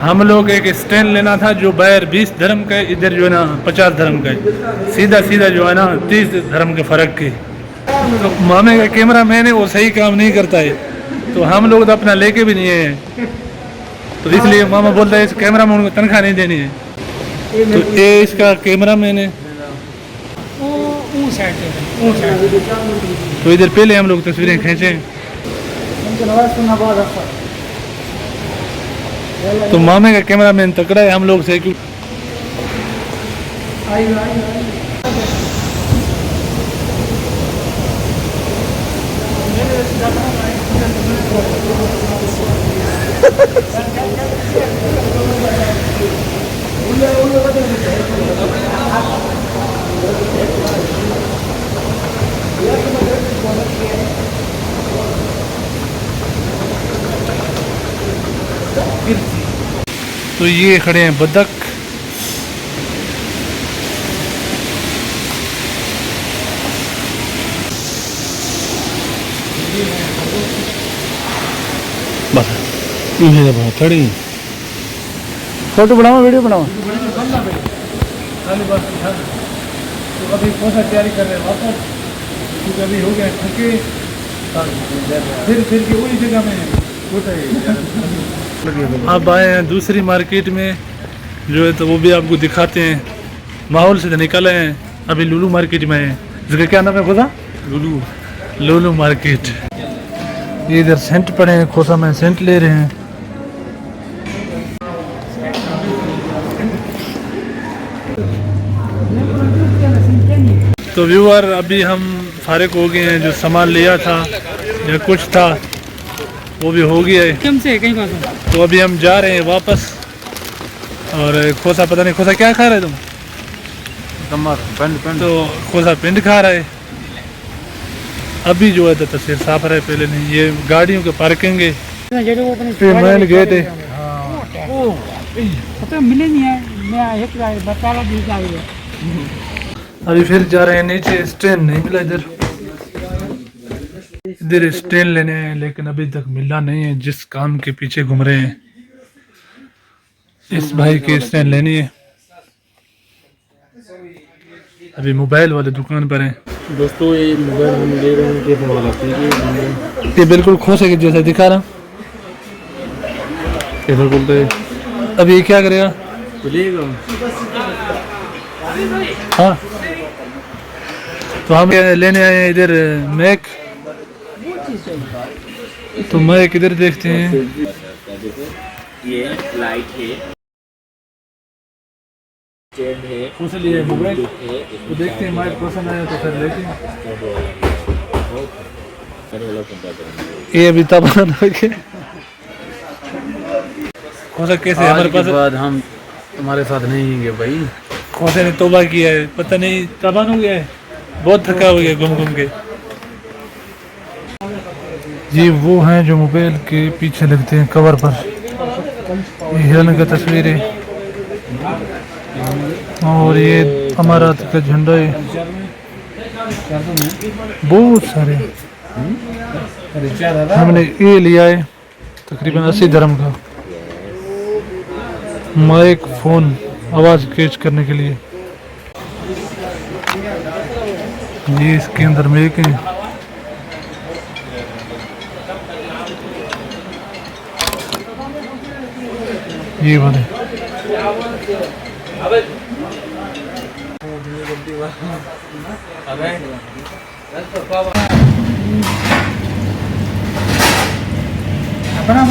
हम लोग एक स्टैंड लेना था जो बाहर 20 धर्म का है, इधर जो है ना 50 धर्म का है, सीधा सीधा जो है ना 30 धर्म के फ़र्क की। तो मामे का कैमरा मैन है वो सही काम नहीं करता है, तो हम लोग तो अपना लेके भी नहीं है, तो इसलिए मामा बोलता है इस कैमरा मैन को तनख्वाह नहीं देनी है। तो ये इसका कैमरा मैन है, तो इधर पहले हम लोग तस्वीरें खींचे। तो मामे का कैमरा मैन तकड़ा है हम लोग से, क्यों तो ये खड़े हैं बतख। बस खड़ी फोटो बनाओ वीडियो बनाओ। तो अभी पोसा तैयारी कर रहे हैं वापस, क्योंकि अभी हो गया थके, फिर के वही जगह में अब आए हैं दूसरी मार्केट में जो है, तो वो भी आपको दिखाते हैं। माहौल से निकले हैं, अभी लुलू मार्केट में है, जिसका क्या नाम है खोसा? लुलू मार्केट। ये इधर सेंट पड़े हैं, खोसा में सेंट ले रहे हैं। तो व्यूअर अभी हम फारिग हो गए हैं, जो सामान लिया था या कुछ था वो भी हो गया है। तो अभी हम जा रहे हैं वापस। और खोसा पता नहीं खोसा क्या खा रहे तुम? तो खोसा पिंड खा रहा है। अभी जो है तो तस्वीर साफ रहे, पहले नहीं। ये गाड़ियों के पार्किंग है, मेन गेट है। मिले नहीं है, अभी फिर जा रहे हैं नीचे, स्टैंड नहीं मिला इधर। इधर स्टैंड लेने हैं, लेकिन अभी तक मिला नहीं है। जिस काम के पीछे घूम रहे हैं, इस भाई के स्टैंड लेनी है। अभी मोबाइल वाले दुकान पर हैं। दोस्तों ये मोबाइल हम ले रहे हैं, कैसे वाला ठीक ये बिल्कुल खोसे के जैसा दिखा रहा। कैसे बोलते अभी ये क्या करेगा? हाँ, तो हम लेने आए हैं इधर मैक। तो मैक इधर देखते हैं। ये लाइट है, स्टैंड है, उसे लिए मोबाइल तो देखते हैं, माइक पसंद आया तो फिर लेते हैं। ये अभी तबान हो गया। खोसा कैसे हमारे पास बाद हम तुम्हारे साथ नहीं होंगे भाई। खोसे ने तौबा किया है, पता नहीं तबान हो गया है, बहुत थका हो गया घूम घूम के। ये वो हैं जो मोबाइल के पीछे लगते हैं कवर पर। ये हिरन का तस्वीर है, और ये अमारात का झंडा है, बहुत सारे। हमने ये लिया है तकरीबन 80 धर्म का माइक फोन, आवाज कैच करने के लिए। ये इसके अंदर मेक है। ये वाले अपना